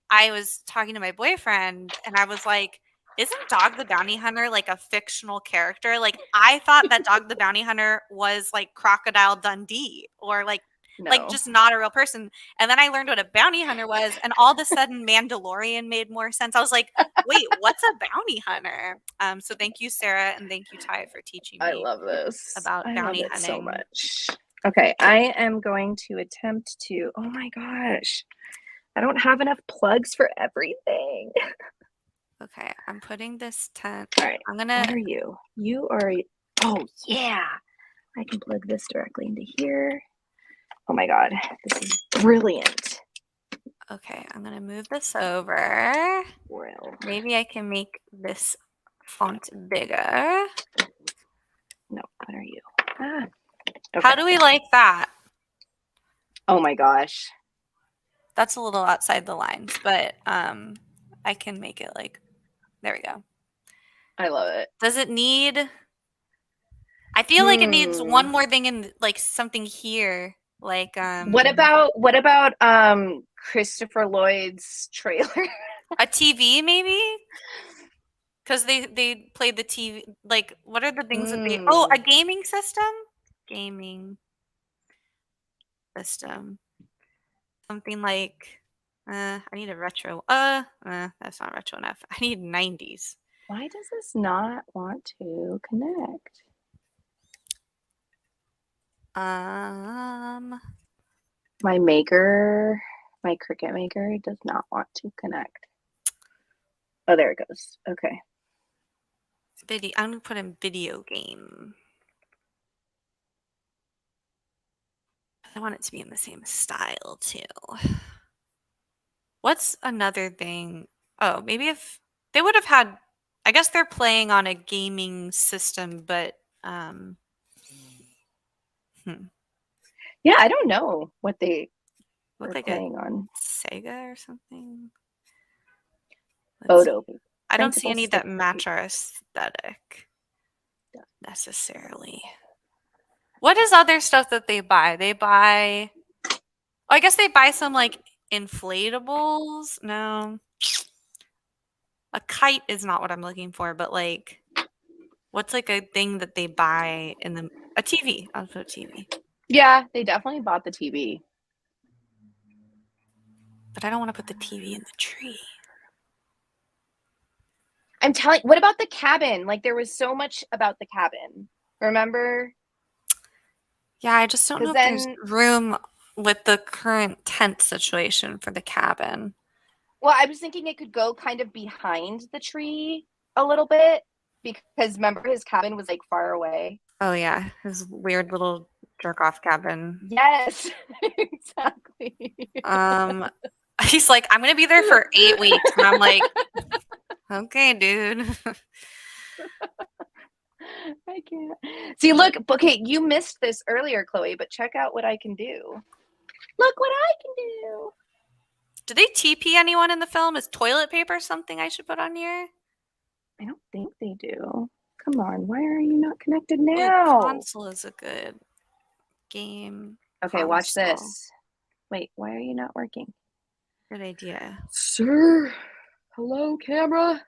Speaker 1: I was talking to my boyfriend and I was like, isn't Dog the Bounty Hunter like a fictional character? Like I thought that Dog the Bounty Hunter was like Crocodile Dundee or like
Speaker 2: No.
Speaker 1: just not a real person. And then I learned what a bounty hunter was, and all of a sudden Mandalorian made more sense. I was like, wait, what's a bounty hunter? So thank you, Sarah, and thank you, Ty, for teaching
Speaker 2: I
Speaker 1: me
Speaker 2: love this.
Speaker 1: about
Speaker 2: I
Speaker 1: bounty
Speaker 2: love it
Speaker 1: hunting.
Speaker 2: so much. Okay, I am going to attempt to, oh my gosh. I don't have enough plugs for everything.
Speaker 1: Okay, I'm putting this tent.
Speaker 2: All right.
Speaker 1: I'm gonna.
Speaker 2: What are you? You are. Oh yeah. I can plug this directly into here. Oh my god, this is brilliant.
Speaker 1: Okay, I'm gonna move this over.
Speaker 2: Well,
Speaker 1: Maybe I can make this font bigger.
Speaker 2: no. What are you? Ah.
Speaker 1: Okay. How do we like that?
Speaker 2: Oh my gosh.
Speaker 1: That's a little outside the lines, but I can make it like, there we go.
Speaker 2: I love it.
Speaker 1: Does it need, I feel like it needs one more thing in like something here. Like
Speaker 2: what about Christopher Lloyd's trailer?
Speaker 1: A TV maybe? Because they played the TV, like what are the things that they, oh, a gaming system? Gaming system. Something like I need a retro. That's not retro enough. I need 90s.
Speaker 2: Why does this not want to connect? My maker, my Cricut maker does not want to connect. Oh, there it goes. Okay.
Speaker 1: Video. I'm gonna put in video game. I want it to be in the same style too. What's another thing? Oh, maybe if they would have had, I guess they're playing on a gaming system, but
Speaker 2: Yeah, I don't know what they
Speaker 1: look
Speaker 2: were
Speaker 1: like
Speaker 2: playing on.
Speaker 1: Sega or something.
Speaker 2: Photo.
Speaker 1: I don't see
Speaker 2: Printable
Speaker 1: any that
Speaker 2: sticker
Speaker 1: match
Speaker 2: paper.
Speaker 1: our aesthetic necessarily. What is other stuff that they buy? They buy, oh, I guess they buy some like inflatables. No, a kite is not what I'm looking for, but like, what's like a thing that they buy in a TV? I'll put a TV,
Speaker 2: Yeah, they definitely bought the TV.
Speaker 1: but I don't want to put the TV in the tree.
Speaker 2: I'm telling, what about the cabin? Like there was so much about the cabin. Remember?
Speaker 1: Yeah, I just don't know
Speaker 2: Because
Speaker 1: if there's
Speaker 2: then,
Speaker 1: room with the current tent situation for the cabin.
Speaker 2: well, I was thinking it could go kind of behind the tree a little bit because remember his cabin was like far away.
Speaker 1: Oh yeah, his weird little jerk off cabin.
Speaker 2: Yes, exactly.
Speaker 1: Um, he's like, I'm gonna be there for 8 weeks, and I'm like, okay, dude.
Speaker 2: I can't. See, look, okay, you missed this earlier, Chloe, but check out what I can do. Look what I can do.
Speaker 1: Do they TP anyone in the film? Is toilet paper something I should put on here?
Speaker 2: I don't think they do. Come on, why are you not connected
Speaker 1: Oh,
Speaker 2: now?
Speaker 1: console is a good game.
Speaker 2: Okay, watch
Speaker 1: Console.
Speaker 2: this. Wait, why are you not working?
Speaker 1: Good idea.
Speaker 2: Sir, hello, camera.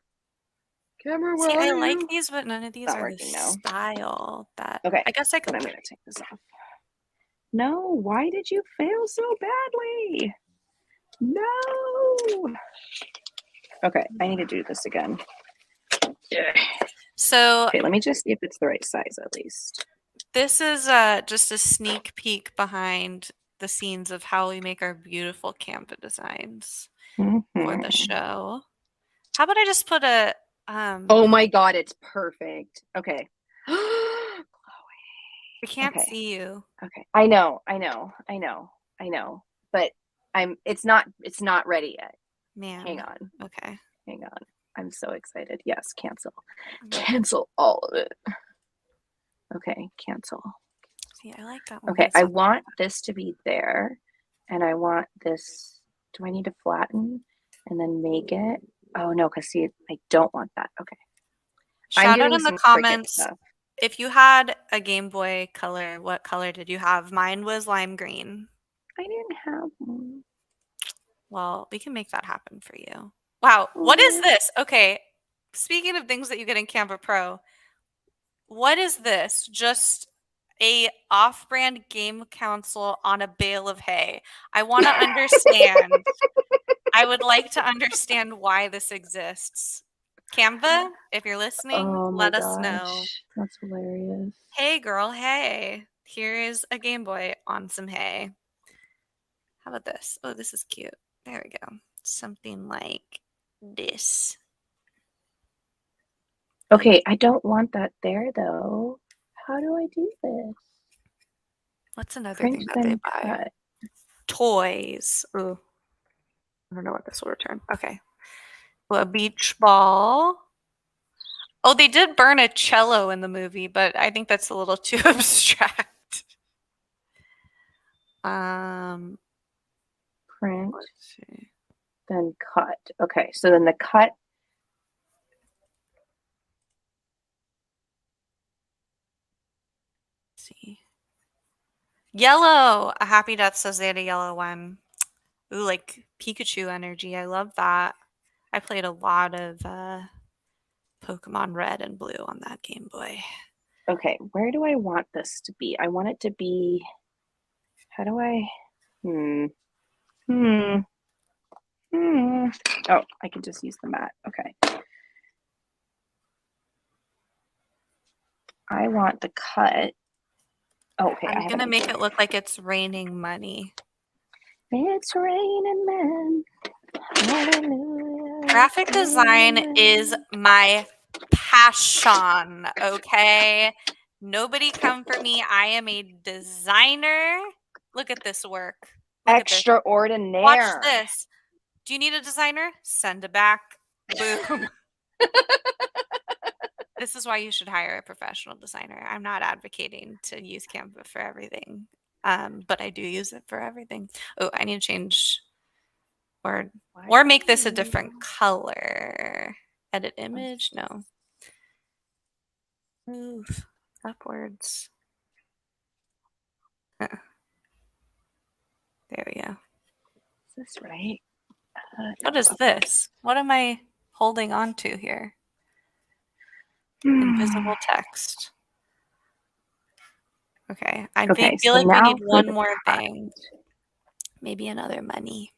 Speaker 2: Camera, where
Speaker 1: See, I
Speaker 2: are
Speaker 1: like
Speaker 2: you?
Speaker 1: these, but none of
Speaker 2: It's
Speaker 1: these
Speaker 2: not
Speaker 1: are the
Speaker 2: working now.
Speaker 1: style that
Speaker 2: Okay,
Speaker 1: I guess I
Speaker 2: then
Speaker 1: could
Speaker 2: I'm
Speaker 1: put.
Speaker 2: gonna take this off. No, why did you fail so badly? No. Okay, I need to do this again. Yeah.
Speaker 1: So
Speaker 2: Okay, let me just see if it's the right size at least.
Speaker 1: this is just a sneak peek behind the scenes of how we make our beautiful Canva designs for the
Speaker 2: Mm-hmm.
Speaker 1: show. How about I just put a
Speaker 2: Oh my god, it's perfect. Okay.
Speaker 1: we can't
Speaker 2: Okay.
Speaker 1: see you,
Speaker 2: Okay. I know. But it's not ready yet. Hang
Speaker 1: ma'am.
Speaker 2: on.
Speaker 1: Okay.
Speaker 2: Hang on. I'm so excited. Yes, cancel.
Speaker 1: Mm.
Speaker 2: Cancel all of it. Okay, cancel.
Speaker 1: See, I like that one
Speaker 2: Okay,
Speaker 1: based
Speaker 2: I
Speaker 1: off.
Speaker 2: want this to be there and I want this. Do I need to flatten and then make it? Oh no, because see, I don't want that. Okay. I'm
Speaker 1: Shout out
Speaker 2: doing
Speaker 1: in the
Speaker 2: some Cricut
Speaker 1: comments
Speaker 2: stuff.
Speaker 1: if you had a Game Boy Color, what color did you have? Mine was lime green.
Speaker 2: I didn't have one.
Speaker 1: Well, we can make that happen for you. Wow, what is
Speaker 2: Oh.
Speaker 1: this? Okay, speaking of things that you get in Canva Pro, what is this? Just a off-brand game console on a bale of hay. I want to understand. I would like to understand why this exists. Canva, if you're listening,
Speaker 2: Oh my
Speaker 1: let us know.
Speaker 2: gosh, that's hilarious.
Speaker 1: Hey girl, hey. Here's a Game Boy on some hay. How about this? Oh, this is cute. There we go. Something like this.
Speaker 2: Okay, I don't want that there though. How do I do this?
Speaker 1: What's another
Speaker 2: Print
Speaker 1: thing that they
Speaker 2: then
Speaker 1: buy?
Speaker 2: cut.
Speaker 1: Toys. Ooh, I don't know what this will return. Okay. Well, a beach ball. Oh, they did burn a cello in the movie, but I think that's a little too abstract. Um,
Speaker 2: Print
Speaker 1: let's see.
Speaker 2: then cut. Okay, so then the cut.
Speaker 1: Let's see. Yellow. A Happy Death says they had a yellow one. Ooh, like Pikachu energy. I love that. I played a lot of Pokemon Red and Blue on that Game Boy.
Speaker 2: Okay, where do I want this to be? I want it to be. How do I? Hmm. Hmm. Hmm. Oh, I can just use the mat. Okay. I want the cut. Oh, okay, I
Speaker 1: I'm
Speaker 2: have an
Speaker 1: gonna make
Speaker 2: idea.
Speaker 1: it look like it's raining money.
Speaker 2: It's raining men. Hallelujah.
Speaker 1: Graphic
Speaker 2: It's
Speaker 1: design
Speaker 2: raining
Speaker 1: is
Speaker 2: men.
Speaker 1: my passion, okay? Nobody come for me. I am a designer. Look at this work. Look at this. Watch
Speaker 2: Extraordinaire.
Speaker 1: this. Do you need a designer? Send it back. Boom. This is why you should hire a professional designer. I'm not advocating to use Canva for everything, but I do use it for everything. Oh, I need to change or
Speaker 2: Why
Speaker 1: or
Speaker 2: are
Speaker 1: make this a
Speaker 2: you?
Speaker 1: different color. Edit image? No. Move upwards. There we go.
Speaker 2: Is this right?
Speaker 1: What is this? What am I holding on to here? Invisible text. Okay. I
Speaker 2: Okay,
Speaker 1: feel
Speaker 2: so
Speaker 1: like we
Speaker 2: now
Speaker 1: need
Speaker 2: for
Speaker 1: one
Speaker 2: the
Speaker 1: more
Speaker 2: pot.
Speaker 1: thing. Maybe another money.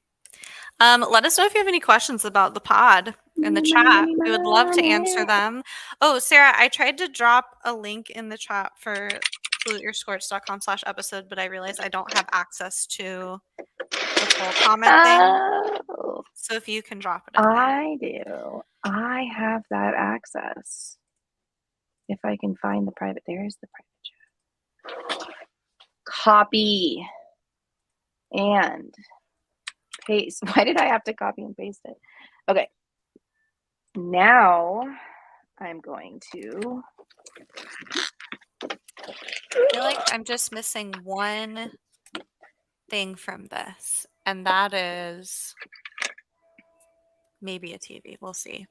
Speaker 1: Let us know if you have any questions about the pod in the chat. We would love to answer them. Oh, Sarah, I tried to drop a link in the chat for saluteyoursquirts.com/episode, but I realized I don't have access to the full comment thing.
Speaker 2: Oh,
Speaker 1: So if you can drop it in there.
Speaker 2: I do. I have that access. If I can find the private, there's the private chat. Copy and paste. Why did I have to copy and paste it? Okay. Now I'm going to.
Speaker 1: I feel like I'm just missing one thing from this, and that is maybe a TV. We'll see.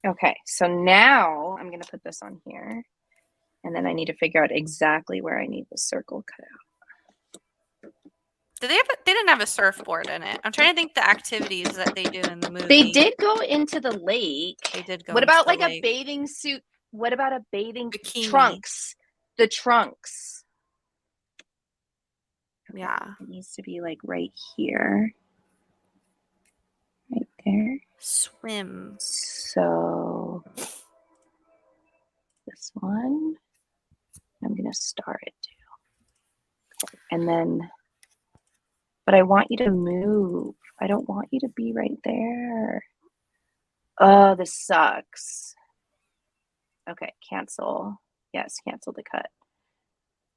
Speaker 2: Okay, so now I'm going to put this on here, and then I need to figure out exactly where I need the circle cut out.
Speaker 1: Did they have? They didn't have a surfboard in it. I'm trying to think the activities that they do in the movie.
Speaker 2: They did go into the lake.
Speaker 1: They did go.
Speaker 2: What
Speaker 1: into
Speaker 2: about
Speaker 1: the
Speaker 2: like
Speaker 1: lake.
Speaker 2: a bathing suit? What about a bathing
Speaker 1: Bikini.
Speaker 2: trunks? The trunks. Okay,
Speaker 1: Yeah.
Speaker 2: it needs to be like right here. Right there.
Speaker 1: Swim.
Speaker 2: So this one, I'm going to star it too. Okay. And then, but I want you to move. I don't want you to be right there. Oh, this sucks. Okay, cancel. Yes, cancel the cut.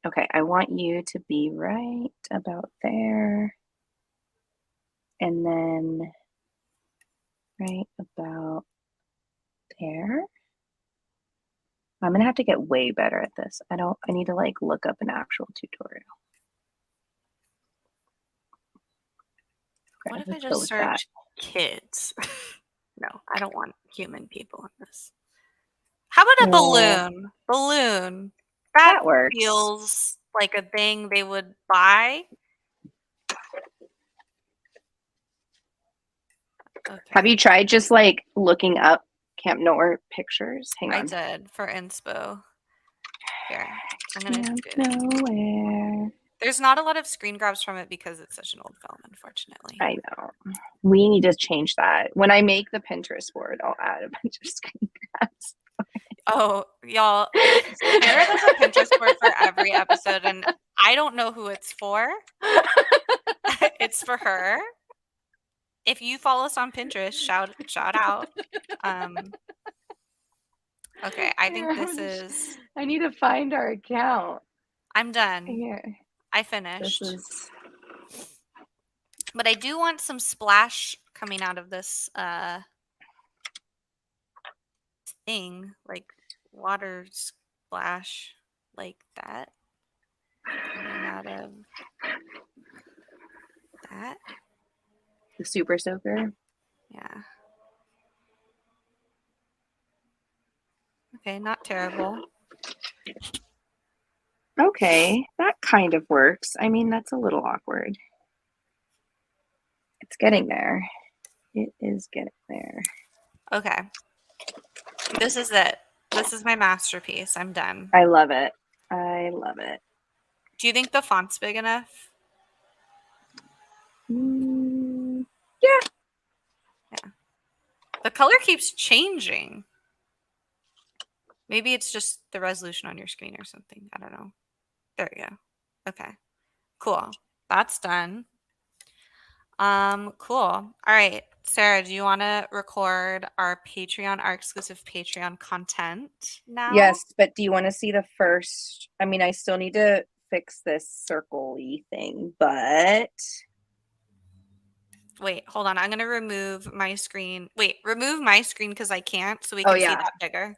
Speaker 2: Okay, I want you to be right about there. And then right about there. I'm gonna have to get way better at this. I need to like look up an actual tutorial.
Speaker 1: What
Speaker 2: Okay,
Speaker 1: if I
Speaker 2: let's go
Speaker 1: just
Speaker 2: with
Speaker 1: search
Speaker 2: that.
Speaker 1: kids? No, I don't want human people in this. How about a
Speaker 2: Yeah,
Speaker 1: balloon? Balloon. That
Speaker 2: that works.
Speaker 1: feels like a thing they would buy. Okay.
Speaker 2: Have you tried just like looking up Camp Nowhere pictures? Hang on.
Speaker 1: I did for inspo. Here, I'm gonna
Speaker 2: Camp
Speaker 1: do it.
Speaker 2: Nowhere.
Speaker 1: There's not a lot of screen grabs from it because it's such an old film, unfortunately.
Speaker 2: I know. We need to change that. When I make the Pinterest board, I'll add a bunch of screen grabs.
Speaker 1: Oh, y'all, Sarah does a Pinterest board for every episode, and I don't know who it's for. It's for her. If you follow us on Pinterest, shout out. Okay, I think this is.
Speaker 2: I need to find our account.
Speaker 1: I'm done.
Speaker 2: Here.
Speaker 1: I
Speaker 2: This
Speaker 1: finished.
Speaker 2: is.
Speaker 1: But I do want some splash coming out of this thing, like water splash, like that. Coming out of that.
Speaker 2: The Super Soaker.
Speaker 1: Yeah. Okay, not terrible.
Speaker 2: Okay, that kind of works. I mean, that's a little awkward. It's getting there. It is getting there.
Speaker 1: Okay. This is it. This is my masterpiece. I'm done.
Speaker 2: I love it. I love it.
Speaker 1: Do you think the font's big enough?
Speaker 2: Yeah.
Speaker 1: Yeah. The color keeps changing. Maybe it's just the resolution on your screen or something. I don't know. There we go. Okay. Cool. That's done. Cool. All right. Sarah, do you want to record our exclusive Patreon content now?
Speaker 2: Yes, but do you want to see the first? I mean, I still need to fix this circle-y thing, but
Speaker 1: wait, hold on. I'm gonna remove my screen. Wait, remove my screen because I can't, so we can see that bigger.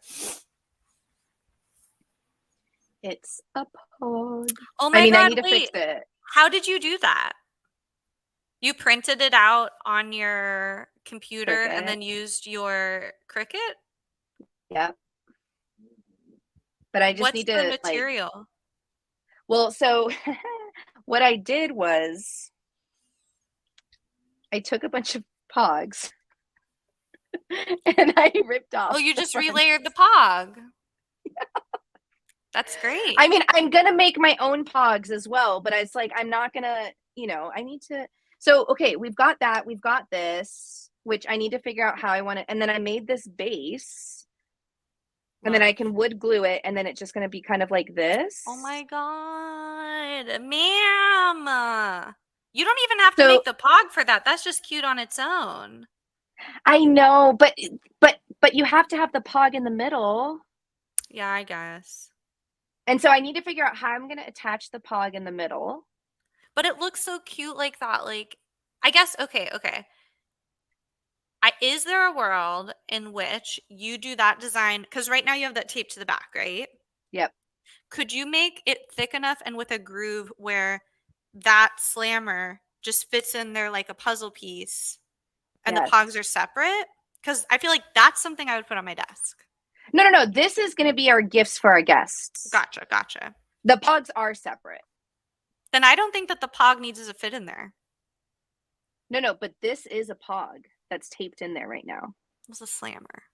Speaker 2: It's a pod.
Speaker 1: Oh my
Speaker 2: I
Speaker 1: god!
Speaker 2: need to
Speaker 1: wait,
Speaker 2: fix it.
Speaker 1: how did you do that? You printed it out on your computer and
Speaker 2: Cricut.
Speaker 1: then used your Cricut?
Speaker 2: Yep. But I just
Speaker 1: What's
Speaker 2: need
Speaker 1: the
Speaker 2: to like,
Speaker 1: material?
Speaker 2: well, so what I did was I took a bunch of pogs and I ripped
Speaker 1: Oh,
Speaker 2: off
Speaker 1: you
Speaker 2: the
Speaker 1: just
Speaker 2: front.
Speaker 1: relayered the pog. That's
Speaker 2: I
Speaker 1: great.
Speaker 2: mean, I'm gonna make my own pogs as well, but it's like I'm not gonna, I need to. So okay, we've got that. We've got this, which I need to figure out how I want to. And then I made this base, and then I
Speaker 1: Love.
Speaker 2: can wood glue it, and then it's just gonna be kind of like
Speaker 1: Oh my
Speaker 2: this.
Speaker 1: God, ma'am. You don't even have to
Speaker 2: So
Speaker 1: make the pog for that. That's just cute on its own.
Speaker 2: I know, but you have to have the pog in the middle.
Speaker 1: Yeah, I guess.
Speaker 2: And so I need to figure out how I'm gonna attach the pog in the middle.
Speaker 1: But it looks so cute like that. Like, I guess, okay, okay. Is there a world in which you do that design? Because right now you have that tape to the back, right?
Speaker 2: Yep.
Speaker 1: Could you make it thick enough and with a groove where that slammer just fits in there like a puzzle piece and the pogs
Speaker 2: Yes.
Speaker 1: are separate? Because I feel like that's something I would put on my desk.
Speaker 2: No. This is gonna be our gifts for our guests.
Speaker 1: Gotcha, gotcha.
Speaker 2: The pogs are separate.
Speaker 1: Then I don't think that the pog needs to fit in there.
Speaker 2: No, but this is a pog that's taped in there right now.
Speaker 1: It was a slammer.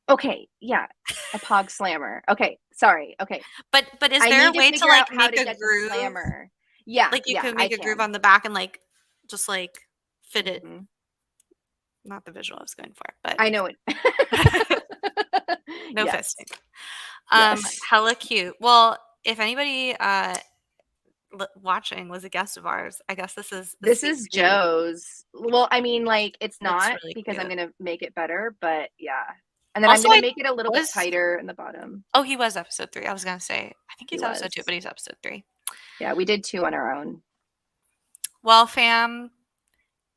Speaker 2: Okay, yeah, a pog slammer. Okay, sorry. Okay,
Speaker 1: But is
Speaker 2: I
Speaker 1: there a
Speaker 2: need to
Speaker 1: way to
Speaker 2: figure out
Speaker 1: like
Speaker 2: how
Speaker 1: make
Speaker 2: to
Speaker 1: a
Speaker 2: get the
Speaker 1: groove?
Speaker 2: slammer. Yeah,
Speaker 1: Like you
Speaker 2: yeah,
Speaker 1: could
Speaker 2: I
Speaker 1: make a groove
Speaker 2: can.
Speaker 1: on the back and like just like fit it.
Speaker 2: Hmm.
Speaker 1: Not the visual I was going for, but
Speaker 2: I know it.
Speaker 1: no
Speaker 2: Yes,
Speaker 1: fisting.
Speaker 2: yes.
Speaker 1: Hella cute. Well, if anybody watching was a guest of ours, I guess this
Speaker 2: This
Speaker 1: speaks
Speaker 2: is
Speaker 1: for you.
Speaker 2: Joe's. Well, I mean, like, it's
Speaker 1: Looks
Speaker 2: not
Speaker 1: really
Speaker 2: because I'm
Speaker 1: cute.
Speaker 2: gonna make it better, but yeah. And then I'm
Speaker 1: Also,
Speaker 2: gonna
Speaker 1: I
Speaker 2: make it a little bit
Speaker 1: was
Speaker 2: tighter in the bottom.
Speaker 1: oh, he was episode 3. I was gonna say I think
Speaker 2: He
Speaker 1: he's episode 2,
Speaker 2: was.
Speaker 1: but he's episode 3.
Speaker 2: Yeah, we did 2 on our own.
Speaker 1: Well, fam,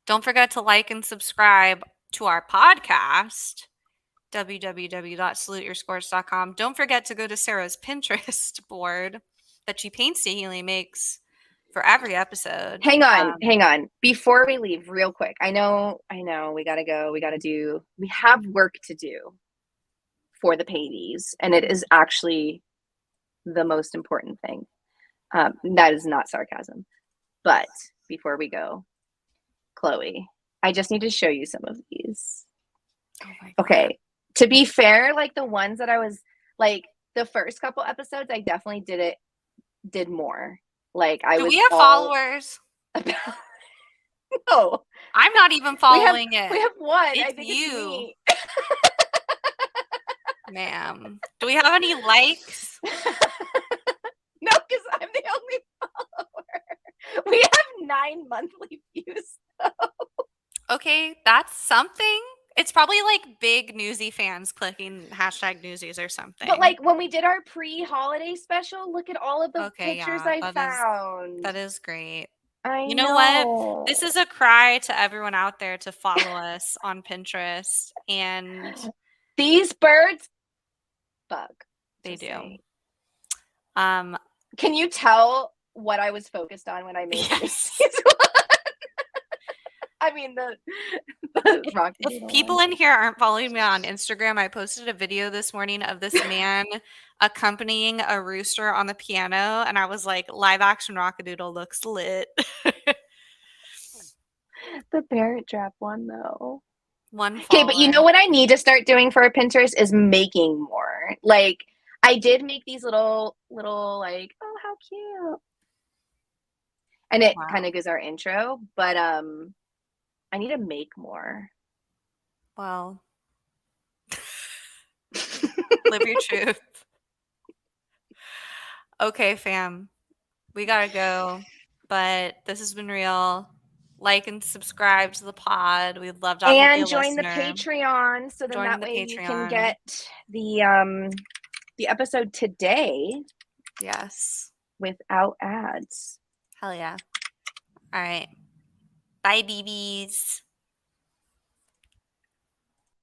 Speaker 1: don't forget to like and subscribe to our podcast, www.saluteyourscores.com. Don't forget to go to Sarah's Pinterest board that she painstakingly makes for every episode.
Speaker 2: Hang on. Before we leave, real quick. I know, we gotta go. We have work to do for the Padies, and it is actually the most important thing. That is not sarcasm. But before we go, Chloe, I just need to show you some of these.
Speaker 1: Oh my God.
Speaker 2: Okay. To be fair, like the ones that I was like the first couple episodes, I definitely did more. Like I
Speaker 1: Do
Speaker 2: was
Speaker 1: we have
Speaker 2: all
Speaker 1: followers?
Speaker 2: about no.
Speaker 1: I'm not even
Speaker 2: We have
Speaker 1: following
Speaker 2: we
Speaker 1: it.
Speaker 2: have one. I
Speaker 1: It's
Speaker 2: think it's
Speaker 1: you,
Speaker 2: me.
Speaker 1: ma'am. Do we have any likes?
Speaker 2: No, because I'm the only follower. We have 9 monthly views.
Speaker 1: Okay, that's something. It's probably like big newsy fans clicking hashtag newsies or something.
Speaker 2: But like when we did our pre-holiday special, look at all of the
Speaker 1: Okay,
Speaker 2: pictures
Speaker 1: yeah,
Speaker 2: I found.
Speaker 1: that is great.
Speaker 2: I
Speaker 1: You know what?
Speaker 2: know.
Speaker 1: This is a cry to everyone out there to follow us on Pinterest, and
Speaker 2: These birds bug.
Speaker 1: they
Speaker 2: Just
Speaker 1: do.
Speaker 2: saying.
Speaker 1: Um,
Speaker 2: Can you tell what I was focused on when I made the
Speaker 1: yes.
Speaker 2: Macy's one? I mean the rock
Speaker 1: If
Speaker 2: potato
Speaker 1: people
Speaker 2: one.
Speaker 1: in here aren't following me on Instagram, I posted a video this morning of this man accompanying a rooster on the piano, and I was like, live action Rockadoodle looks lit.
Speaker 2: The parrot trap one though.
Speaker 1: One
Speaker 2: Okay, but you
Speaker 1: follower.
Speaker 2: know what I need to start doing for a Pinterest is making more. Like I did make these little like, oh how cute. And it kind
Speaker 1: Wow.
Speaker 2: of gives our intro, but I need to make more.
Speaker 1: Well, live your truth. Okay, fam. We gotta go. But this has been real. Like and subscribe to the pod. We'd love to have you be
Speaker 2: And
Speaker 1: a
Speaker 2: join the
Speaker 1: listener.
Speaker 2: Patreon so then
Speaker 1: Join
Speaker 2: that
Speaker 1: the
Speaker 2: way you can
Speaker 1: Patreon.
Speaker 2: get the episode today
Speaker 1: Yes.
Speaker 2: without ads.
Speaker 1: Hell yeah. All right. Bye, BBs.